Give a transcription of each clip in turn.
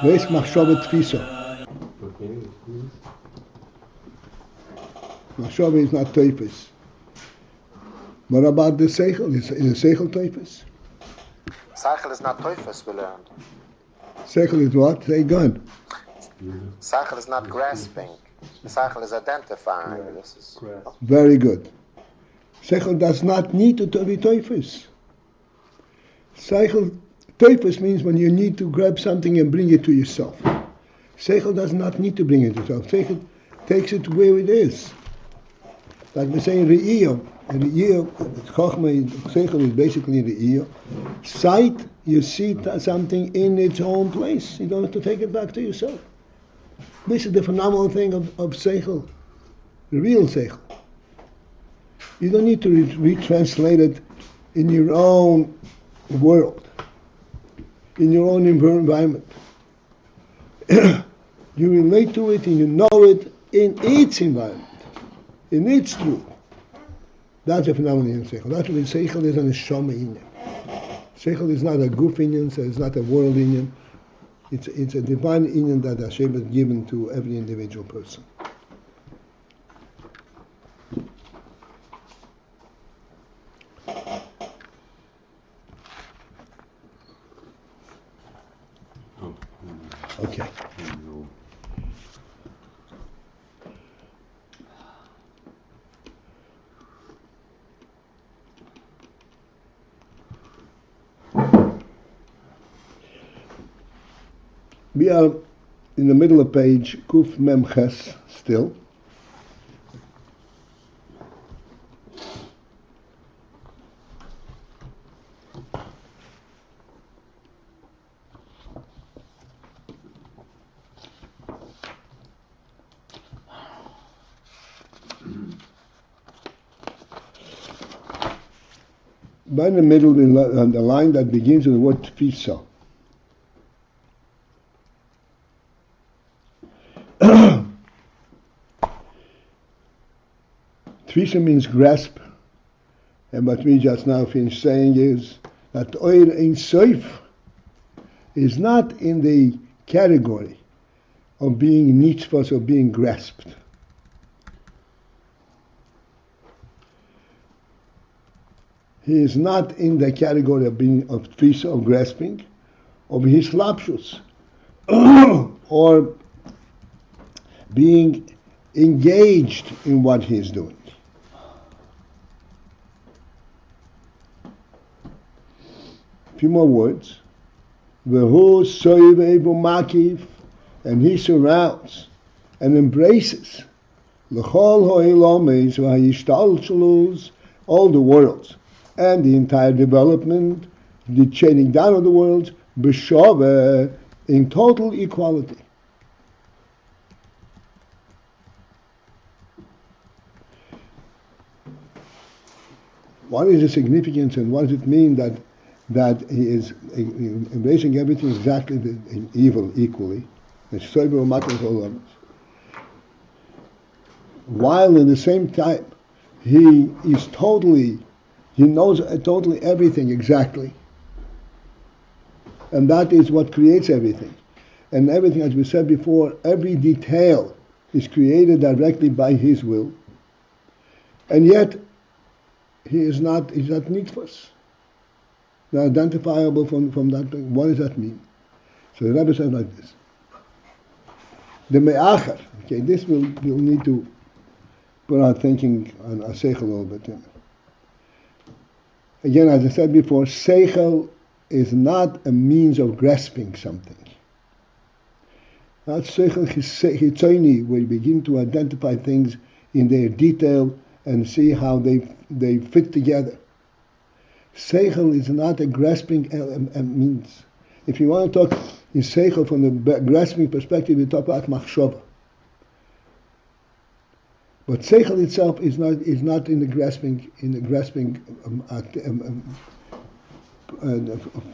Reis machshava tfisa. Machshava is not teifus. What about the seichel? Is the seichel teifus? Seichel is not teifus, we learned. Seichel is what? Say again. Seichel is not grasping. The seichel is identifying. Right. This is Very good. Seichel does not need to be teifus. Seichel, teifus means when you need to grab something and bring it to yourself. Seichel does not need to bring it to yourself. Seichel takes it where it is. Like we say in Re'iyah. And Seichel is basically Re'iyah. Sight, you see something in its own place. You don't have to take it back to yourself. This is the phenomenal thing of Seichel, the real Seichel. You don't need to retranslate it in your own world, in your own environment. You relate to it and you know it in its environment, in its truth. That's a phenomenon in Seichel. That's what Seichel is an Neshama inyan. Seichel is not a goof inyan, so it's not a world inyan. It's a divine inyan that Hashem has given to every individual person. Okay. We are in the middle of page Kuf Mem Ches still. By in the middle, on the line that begins with the word Tfisa. Tfisa means grasp, and what we just now finished saying is that Oir Ein Sof is not in the category of being nitzvos or being grasped. He is not in the category of being of tfisa, of grasping, of hislapshus, or being engaged in what he is doing. A few more words. Vehu soiv makif, and he surrounds and embraces l'chol ha'elames v'hayishtalshelus, all the worlds and the entire development, the chaining down of the worlds, b'shaveh, in total equality. What is the significance and what does it mean that he is embracing everything exactly in evil equally? While in the same time he knows totally everything exactly. And that is what creates everything. And everything, as we said before, every detail is created directly by his will. And yet he's not nitfas. They're identifiable from that. What does that mean? So the Rebbe says like this. The me'achar, okay, this we'll need to put our thinking on our seichel a little bit. Again, as I said before, seichel is not a means of grasping something. That's seichel chitzoni, where you begin to identify things in their detail and see how they fit together. Seichel is not a grasping means. If you want to talk in seichel from the grasping perspective, you talk about machshava. But seichel itself is not in the grasping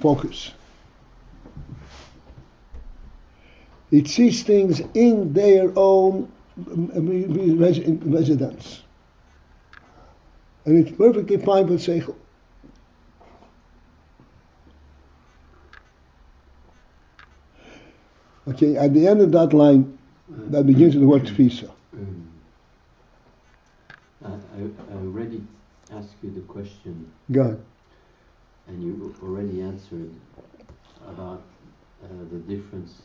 focus. It sees things in their own residence, and it's perfectly fine for seichel. Okay, at the end of that line, that begins with the word tfisa. I already asked you the question. Go ahead. And you already answered about the difference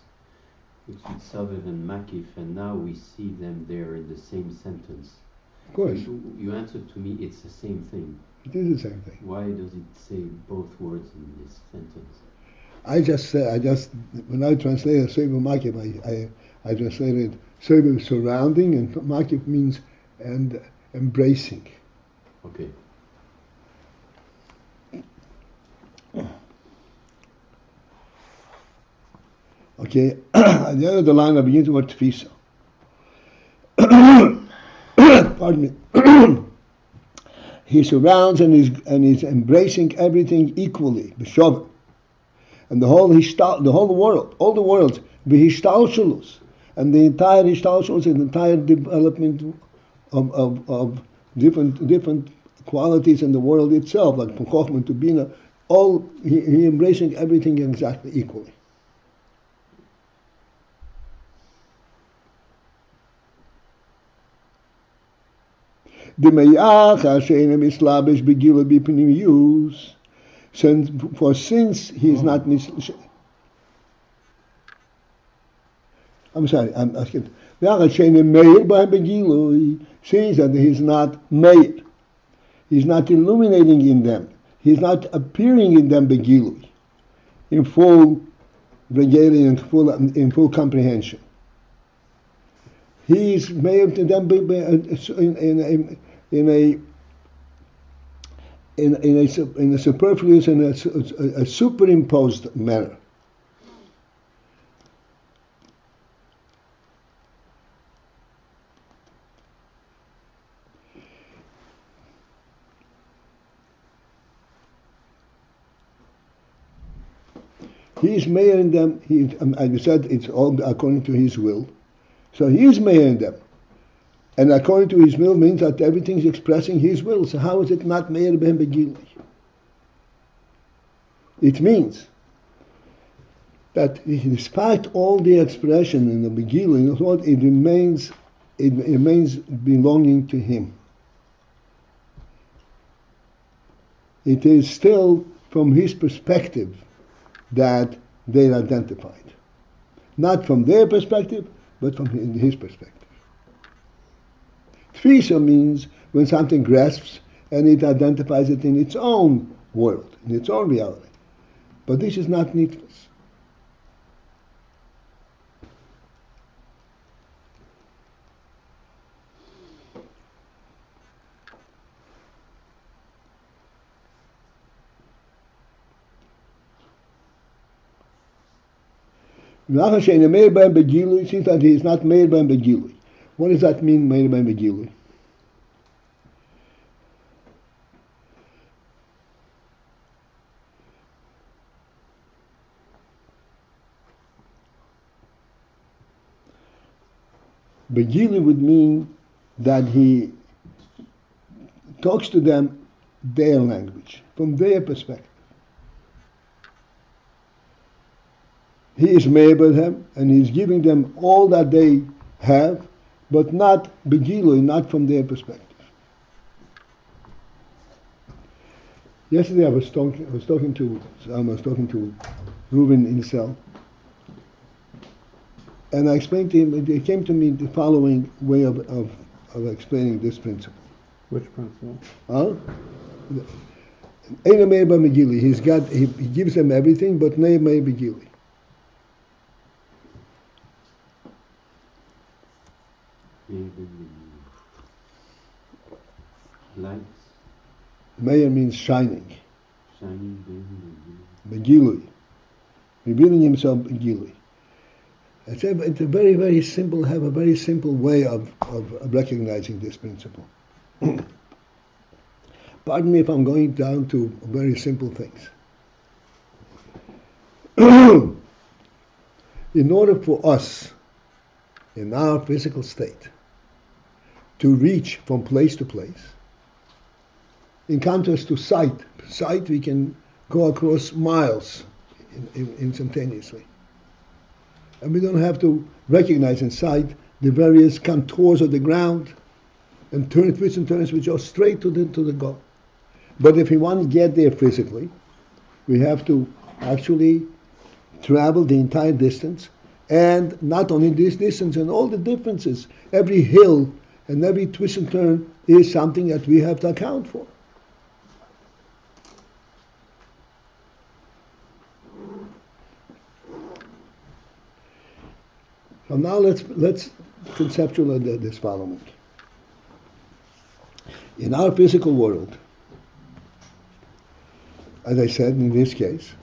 between Saviv and Makif, and now we see them there in the same sentence. Of course. So you answered to me, it's the same thing. It is the same thing. Why does it say both words in this sentence? When I translated Saviv Makif, I translated Saviv surrounding, and Makif means and embracing. Okay. Okay, at the end of the line I begin to word tfisa. Pardon me. He surrounds and is embracing everything equally, b'shav, and the whole world, all the worlds, b'hishtalshelus, and the entire hishtalshelus, and the entire development of different qualities in the world itself, like from Chochmah to Bina, all he embracing everything exactly equally. For since he is not I'm sorry, I'm asking. Since that he is not made, he's not illuminating in them, he's not appearing in them begilui, in full regalia, in full comprehension. He is made to them in a superfluous and a superimposed manner. He is made in them. As we said, it's all according to his will. So he is made in them. And according to his will means that everything is expressing his will. So how is it not made b'hem begilui? It means that despite all the expression in the begilui, it remains belonging to him. It is still from his perspective that they're identified. Not from their perspective, but from his perspective. Tfisa means when something grasps and it identifies it in its own world, in its own reality. But this is not nitfus. It seems that he is not made by begilui. What does that mean, made by begilui? Begilui would mean that he talks to them their language, from their perspective. He is made by them, and he is giving them all that they have, but not begilui, not from their perspective. Yesterday I was talking to Reuben Insel, and I explained to him. It came to me the following way of explaining this principle. Which principle? Eina made by begilui. He gives them everything, but nei made begilui. Lights. Meir means shining. Shining. Begilui. Revealing himself begilui. It's a very, very simple, have a very simple way of recognizing this principle. Pardon me if I'm going down to very simple things. In order for us, in our physical state, to reach from place to place, in contrast to sight we can go across miles instantaneously. And we don't have to recognize inside the various contours of the ground and twists and turns which go straight to the goal. But if we want to get there physically, we have to actually travel the entire distance, and not only this distance and all the differences. Every hill and every twist and turn is something that we have to account for. So now let's conceptualize this following. In our physical world, as I said in this case,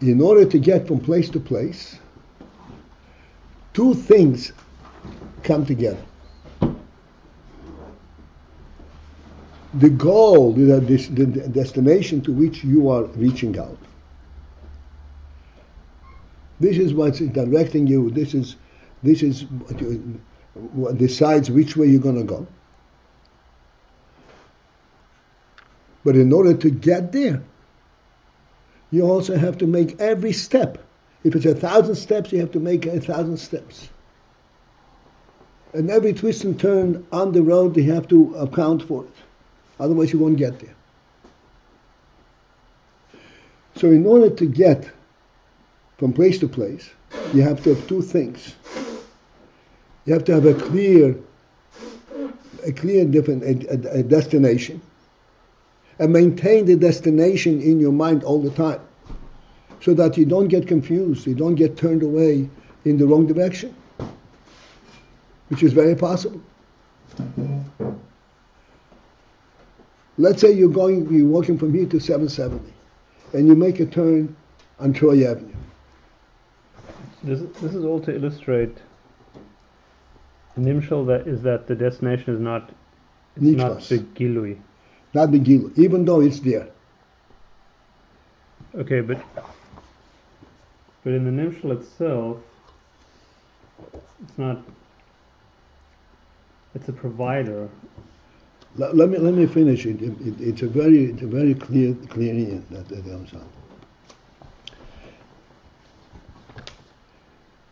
in order to get from place to place, two things come together. The goal is the destination to which you are reaching out. This is what's directing you. This is what decides which way you're going to go. But in order to get there, you also have to make every step. If it's 1,000 steps, you have to make 1,000 steps. And every twist and turn on the road, you have to account for it. Otherwise, you won't get there. So in order to get from place to place, you have to have two things. You have to have a clear destination, and maintain the destination in your mind all the time, so that you don't get confused, you don't get turned away in the wrong direction, which is very possible. Let's say you're walking from here to 770, and you make a turn on Troy Avenue. This is all to illustrate an nimshal that the destination is not the Gilui. Not the Gilui, even though it's there. Okay, but in the nimshal itself, it's not. It's a provider. Let me finish it. It's a very clear that comes out.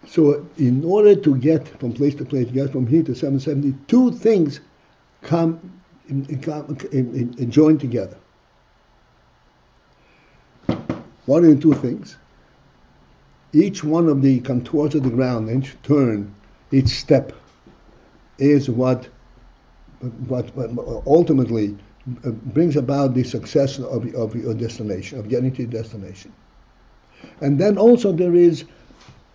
So in order to get from place to place, get from here to 770, two things come in join together. What are the two things? Each one of the contours of the ground, each turn, each step, is what ultimately brings about the success of your destination, of getting to your destination. And then also there is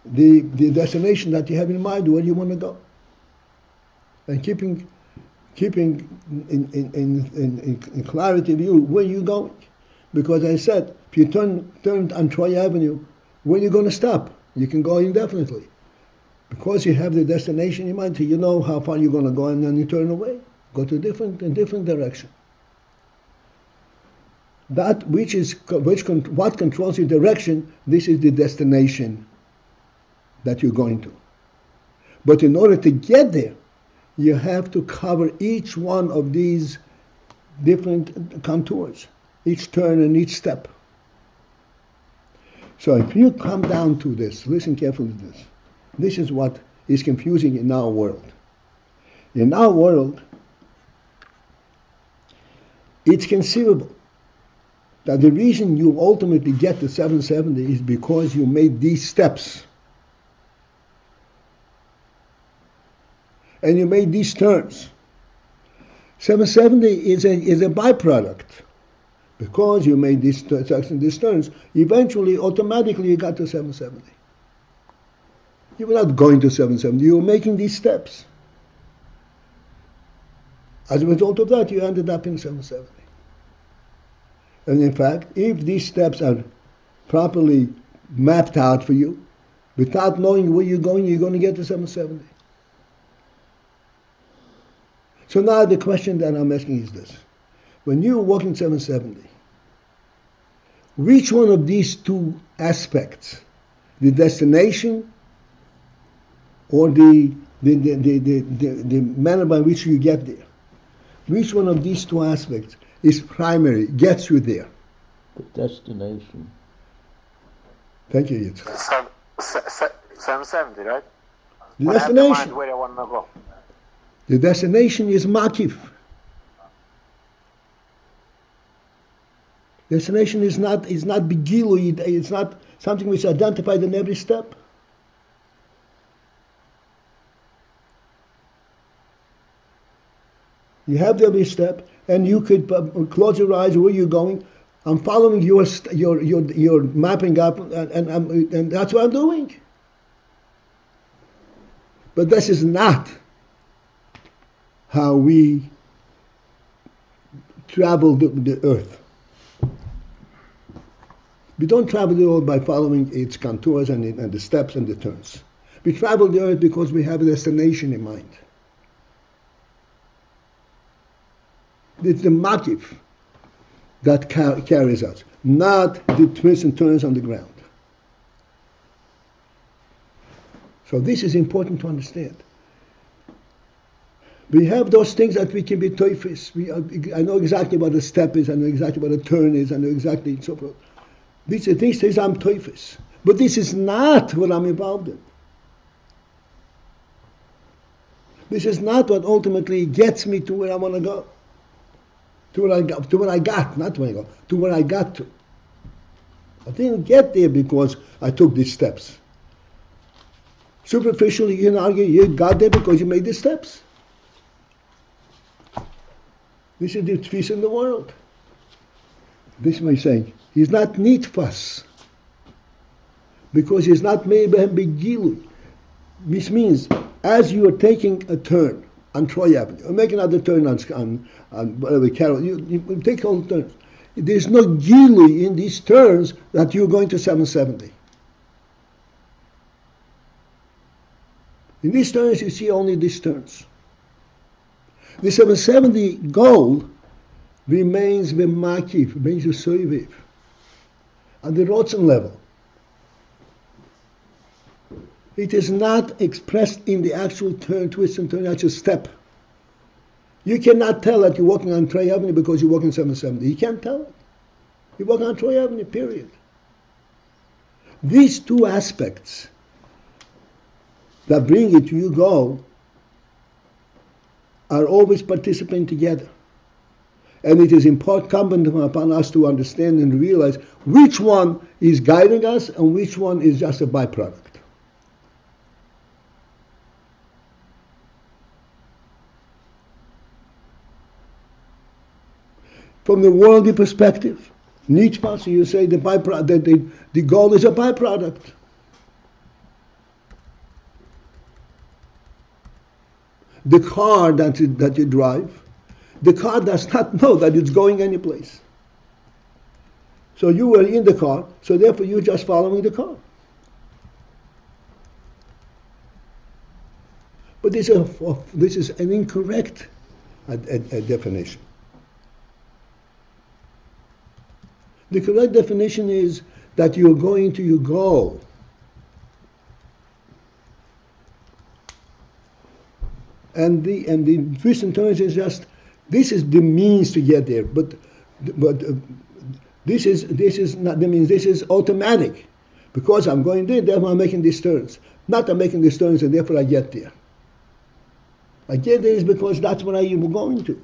the destination that you have in mind, where you want to go, and keeping in clarity view where you're going. Because I said, if you turn on Troy Avenue, where are you going to stop? You can go indefinitely. Because you have the destination in mind, so you know how far you're going to go, and then you turn away, go to a different direction. That what controls your direction, this is the destination that you're going to. But in order to get there, you have to cover each one of these different contours, each turn and each step. So if you come down to this, listen carefully to this. This is what is confusing in our world. In our world, it's conceivable that the reason you ultimately get to 770 is because you made these steps. And you made these turns. 770 is a byproduct. Because you made these turns, eventually, automatically, you got to 770. You were not going to 770, you were making these steps. As a result of that, you ended up in 770. And in fact, if these steps are properly mapped out for you, without knowing where you're going to get to 770. So now the question that I'm asking is this. When you're walking 770, which one of these two aspects, the destination or the manner by which you get there, which one of these two aspects is primary, gets you there? The destination. Thank you, Yitzhak. 770, right? The But I have to mind destination. where I want to go. The destination is makif. Destination is not begilu. It's not something which is identified in every step. You have the every step, and you could close your eyes. Where you're going? I'm following your mapping up, and that's what I'm doing. But this is not how we travel the earth. We don't travel the earth by following its contours and the steps and the turns. We travel the earth because we have a destination in mind. It's the makif that carries us, not the twists and turns on the ground. So this is important to understand. We have those things that we can be toifis. I know exactly what a step is, I know exactly what a turn is, I know exactly so forth. These are things that I'm toifis. But this is not what I'm involved in. This is not what ultimately gets me to where I want to go. To where I got, not where I go, to where I got to. I didn't get there because I took these steps. Superficially, you can argue you got there because you made the steps. This is the peace in the world. This is what he's saying. He's not nitfas. Because he's not made by him begilu. This means, as you are taking a turn on Troy Avenue, or make another turn on whatever Carol, you take all the turns. There's no gilu in these turns that you're going to 770. In these turns, you see only these turns. The 770 goal remains the makif, remains the soiviv, at the rotzen level. It is not expressed in the actual turn, twist and turn, actual step. You cannot tell that you're walking on Troy Avenue because you're walking 770. You can't tell it. You're walking on Troy Avenue, period. These two aspects that bring you to your goal are always participating together. And it is incumbent upon us to understand and realize which one is guiding us and which one is just a byproduct. From the worldly perspective, Nietzsche, you say the goal is a byproduct. The car that you drive, the car does not know that it's going anyplace. So you were in the car, so therefore you're just following the car. But this is an incorrect definition. The correct definition is that you're going to your goal. And the twist and turns is just, this is the means to get there, but this is not the means. This is automatic, because I'm going there, therefore I'm making these turns. Not I'm making these turns and therefore I get there. I get there is because that's what I am going to.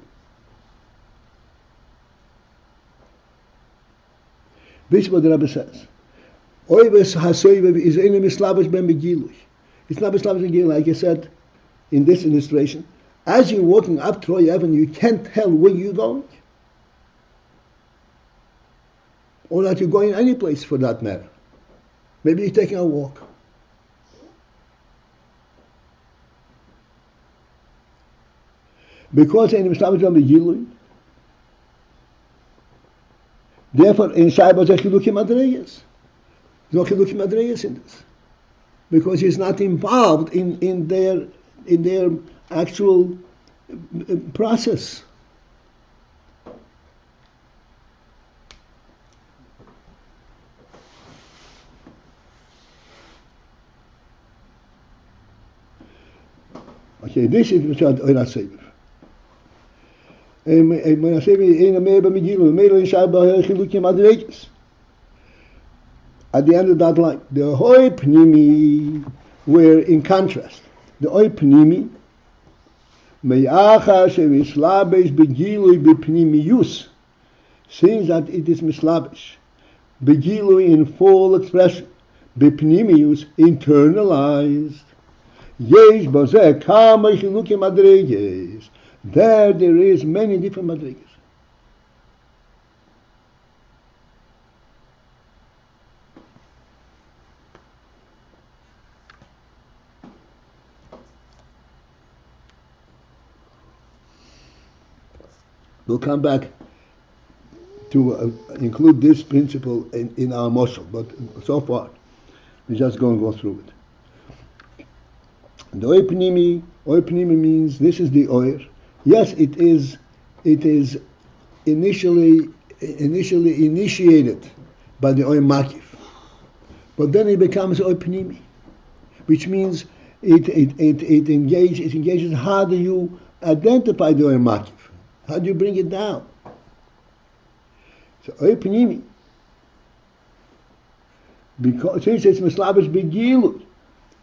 This is what the Rebbe says. Oives hasoivev is enim mislavish ben begilui. It's not mislavish ben begilui, like I said in this illustration. As you're walking up Troy Avenue, you can't tell where you're going. Or that you're going any place for that matter. Maybe you're taking a walk. Because enim mislavish ben begilui, therefore, in Shabbos, there's no chilukim madreyes. No chilukim madreyes in this, because he's not involved in their actual process. Okay, this is what Oirat Sefer. At the end of that line, the hoy pnimi, where in contrast, the oy pnimi, me'achar she'mislabesh begilui b'pnimiyus, seems that it is mislabesh, begilui in full expression, b'pnimiyus internalized. Yesh bozeh kama chilukim madreges. There is many different madreges. We'll come back to include this principle in our moshel, but so far we're just going to go through it. The oipnimi means this is the oir. Yes, it is initially initiated by the oir makif, but then it becomes oipnimi, which means it engages. How do you identify the oir makif? How do you bring it down? So oipnimi, because since it's mislabish begilu.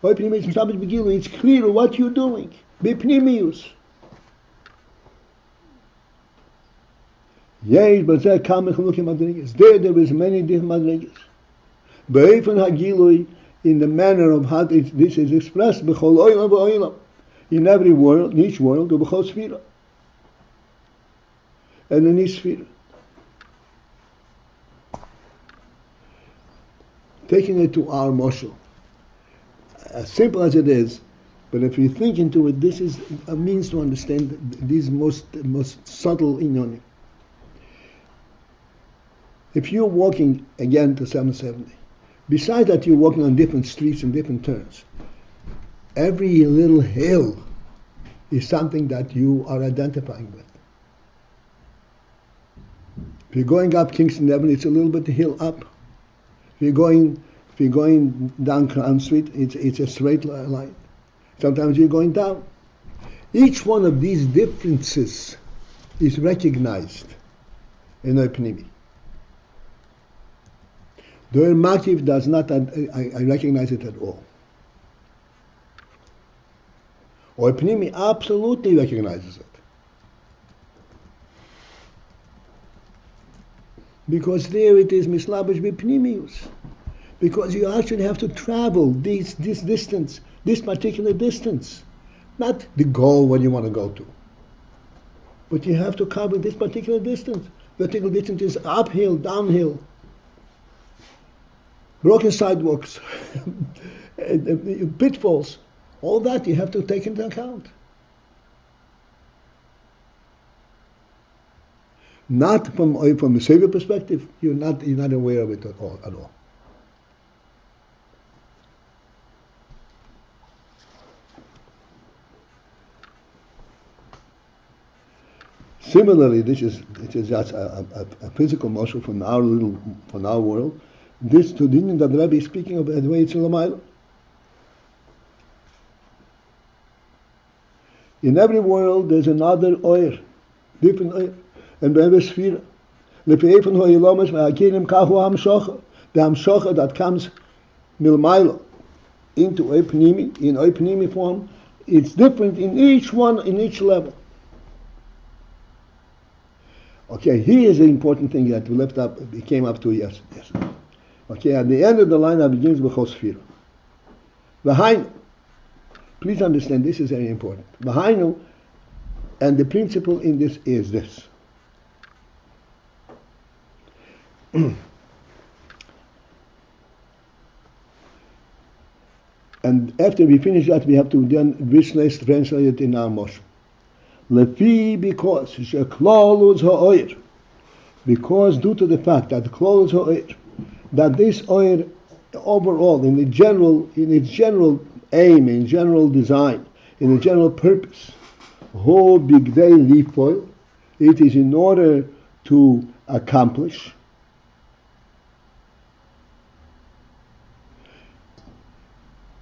It's clear what you're doing. Bipnimius. Yes, but there is many different madrigas. Be'efan hagilui, in the manner of how this is expressed, b'chol oilam v'oilam, in every world, in each world, b'chol sfira, and in each sphere. Taking it to our moshel, as simple as it is, but if you think into it, this is a means to understand these most subtle inyonim. If you're walking again to 770, besides that you're walking on different streets and different turns, every little hill is something that you are identifying with. If you're going up Kingston Avenue, it's a little bit hill up. If you're going down Crown Street, it's a straight line. Sometimes you're going down. Each one of these differences is recognized in oipnimi. The makif does not, I recognize it at all. Oipnimi absolutely recognizes it. Because there it is mislabish b'pnimius. Because you actually have to travel this distance, this particular distance. Not the goal where you want to go to. But you have to cover this particular distance. Particular distance is uphill, downhill, broken sidewalks, pitfalls. All that you have to take into account. Not from a savior perspective, you're not aware of it at all. Similarly, it is just a physical motion from our world. This to the Indian that the Rebbe is speaking of the way it's Lamayla. In every world, there's another oir, different oir, and we have a sphere. The hamshocha that comes milmayla into oipnimi, in oipnimi form, it's different in each one, in each level. Okay, here's the important thing that we left up, we came up to yesterday. Okay, at the end of the line, it begins with Chosfira. Behind, please understand, this is very important. Behind, and the principle in this is this. And after we finish that, we have to then translate it in our motion. Lefi, because due to the fact that that this oir overall, in its general aim, in general design, in the general purpose, it is in order to accomplish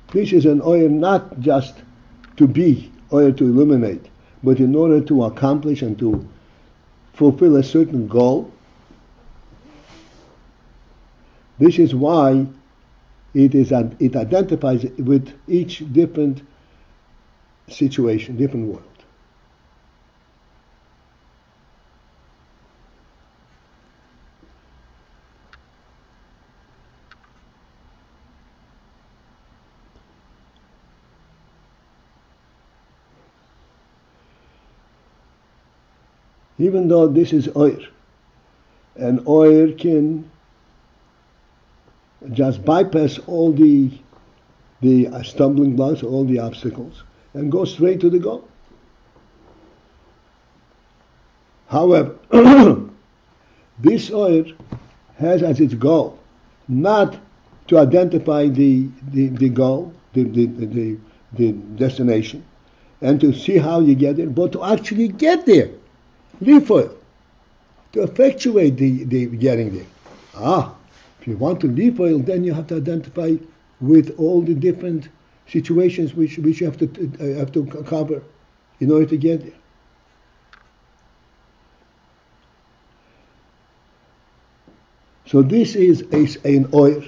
this is an oil not just to be, oil to illuminate, but in order to accomplish and to fulfill a certain goal. This is why it identifies with each different situation, different world. Even though this is oir, and oir can just bypass all the stumbling blocks, all the obstacles, and go straight to the goal. However, this oir has as its goal not to identify the goal, the destination, and to see how you get there, but to actually get there. Leaf oil, to effectuate the getting there. If you want to leaf oil, then you have to identify with all the different situations which you have to cover in order to get there. So this is an oil.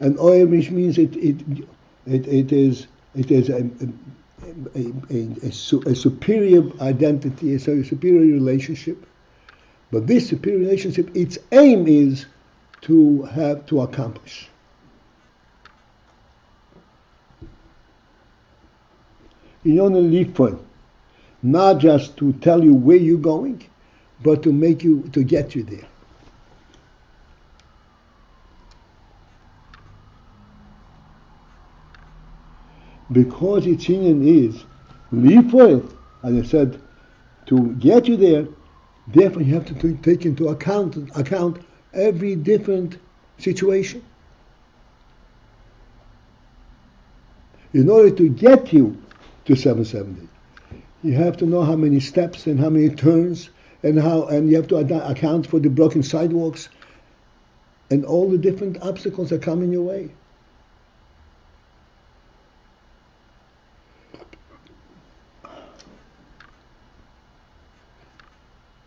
An oil, which means it is a superior identity, a superior relationship. But this superior relationship, its aim is to accomplish. You only leave point, not just to tell you where you're going, but to get you there. Because its union is leaf oil, as I said, to get you there, therefore you have to take into account every different situation. In order to get you to 770, you have to know how many steps and how many turns, and you have to account for the broken sidewalks and all the different obstacles that come in your way.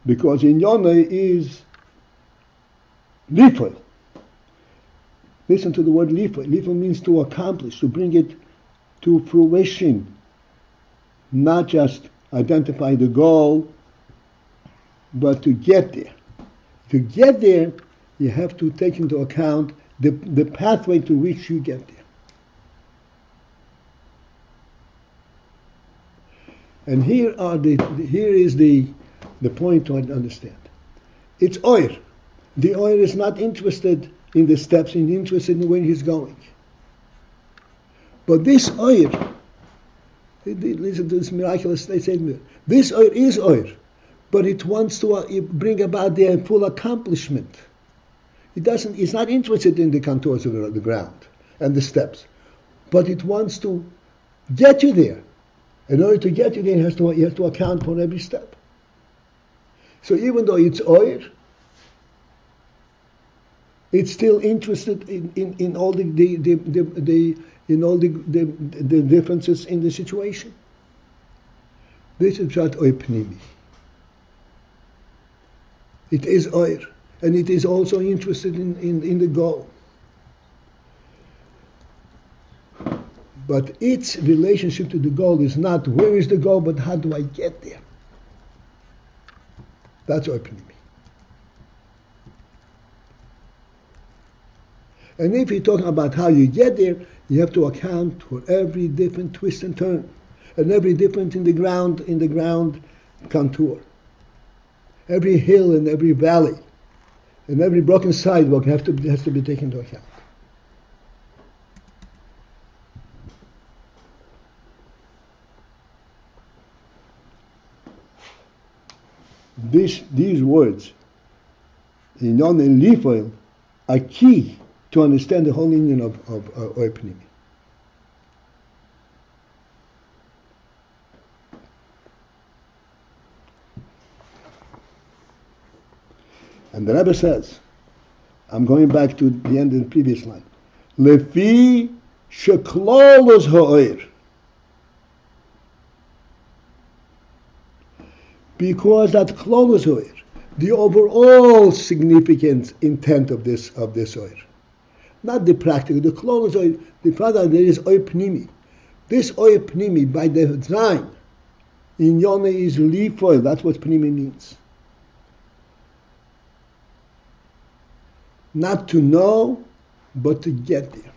Because in Yonah is leaf oil. Listen to the word leaf oil. Leaf oil means to accomplish, to bring it to fruition, not just identify the goal, but to get there. To get there, you have to take into account the pathway to which you get there. And here is the point to understand. It's oil. The oil is not interested in the steps, he's interested in where he's going. But this oil, listen to this miraculous statement. This oil is oil, but it wants to bring about their full accomplishment. It's not interested in the contours of the ground and the steps, but it wants to get you there. In order to get you there, you have to account for every step. So even though it's oil, it's still interested in all the differences in the situation. This is Pshat oil pnimi. It is oil, and it is also interested in the goal. But its relationship to the goal is not where is the goal, but how do I get there? That's oil pnimi. And if you're talking about how you get there, you have to account for every different twist and turn, and every difference in the ground contour, every hill and every valley, and every broken sidewalk has to be taken into account. These words, Inon and leaf oil, are key to understand the whole meaning of oil pnimi. And the Rebbe says, I'm going back to the end of the previous line, Lefi sheklolos ha'oir. Because that klolos ha'oir, the overall significant intent of this oir, not the practical. The clothes, the father, there is oy pnimi. This oy pnimi, by the design, in Yone is lifoil. That's what pnimi means. Not to know, but to get there.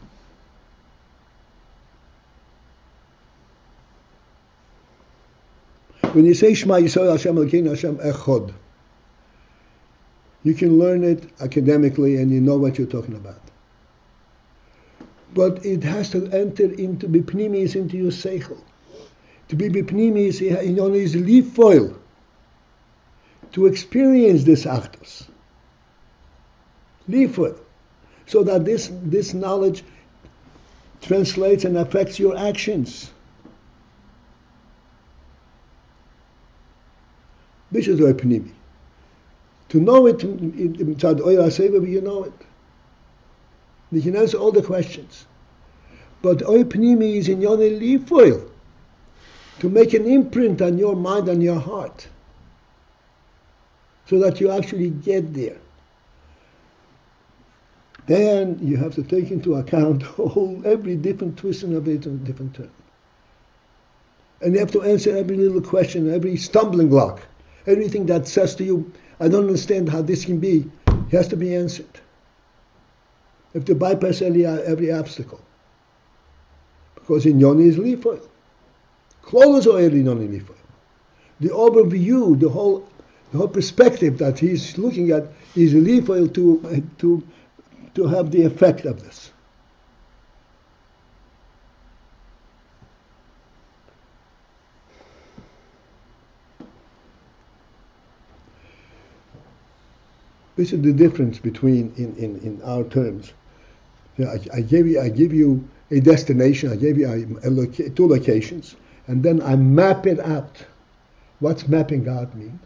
When you say Shema Yisrael Hashem Elokeinu Hashem Echad, you can learn it academically and you know what you're talking about. But it has to enter into bipnimis, into your seichel. To be bipnimis, in Yone is lifoil. To experience this actos. Lifoil. So that this knowledge translates and affects your actions. This is oy pnimi. To know it, you know it. You can answer all the questions. But oy pnimi is in Yone lifoil. To make an imprint on your mind and your heart. So that you actually get there. Then you have to take into account every different twisting of it and different turn. And you have to answer every little question, every stumbling block. Everything that says to you, I don't understand how this can be, it has to be answered. You have to bypass every obstacle. Because in Yoni is lifoil. Clothes are in Yoni lifoil. The overview, the whole perspective that he's looking at is lifoil to have the effect of this. This is the difference between in our terms. I give you a destination. I gave you two locations, and then I map it out. What's mapping out mean?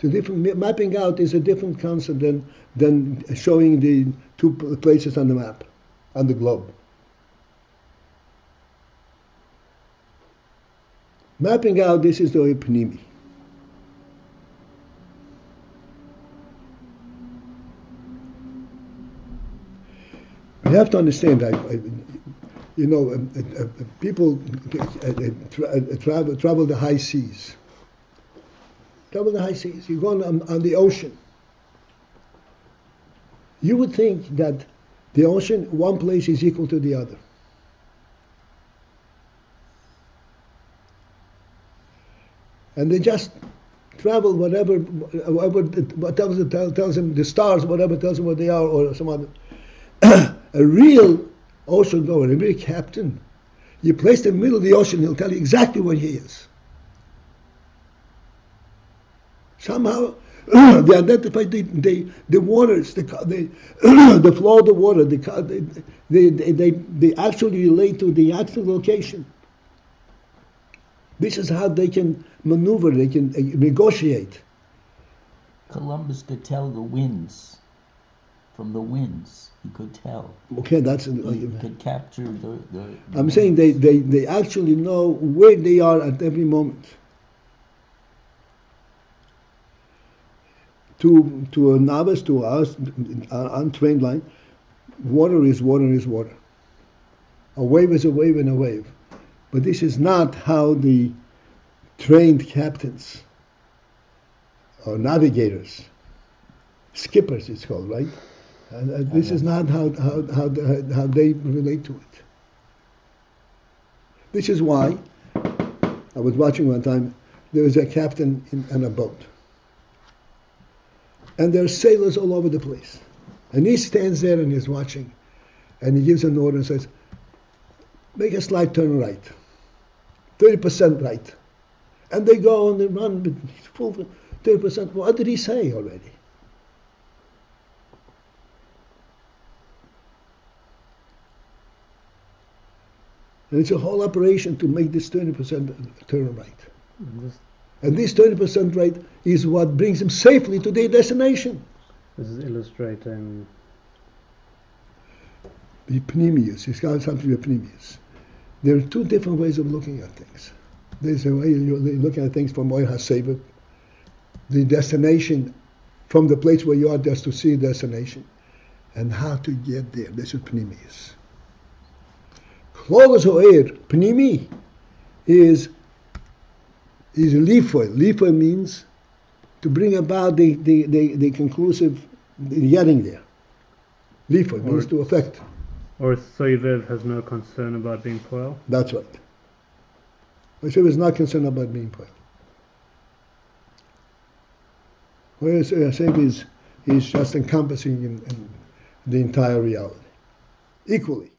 Mapping out is a different concept than showing the two places on the map, on the globe. Mapping out, this is the pnimi. You have to understand that, people travel the high seas. Travel the high seas. You go on the ocean. You would think that the ocean, one place is equal to the other. And they just travel whatever tells them, the stars, whatever tells them what they are, or some other. A real ocean goer, a real captain, you place him in the middle of the ocean, he'll tell you exactly where he is. Somehow, they identify the waters, the flow of the water. They actually relate to the actual location. This is how they can maneuver. They can negotiate. Columbus could tell the winds. From the winds, he could tell. Okay, that's. He could capture the I'm saying they actually know where they are at every moment. To a novice, to us, untrained line, water is water is water. A wave is a wave and a wave. But this is not how the trained captains or navigators, skippers it's called, right? This is not how they relate to it. This is why, I was watching one time, there was a captain in a boat. And there are sailors all over the place. And he stands there and he's watching. And he gives an order and says, make a slight turn right. 30% right. And they go and they run with full 30%. What did he say already? And it's a whole operation to make this 30% turn right. And this 30% right is what brings them safely to their destination. This is illustrating the pnimius. It's got something with pnimius. There are two different ways of looking at things. There's a way you're looking at things from Oy HaSevet, the destination, from the place where you are just to see a destination. and how to get there. That's what Pnimi is. Klogos O'er, Pnimi, is lifoil. Lifoil means to bring about the conclusive getting there. Lifoil means to affect. Or Soivev has no concern about being poil. That's right. Soivev is not concerned about being poil. Whereas Soivev is just encompassing in the entire reality equally.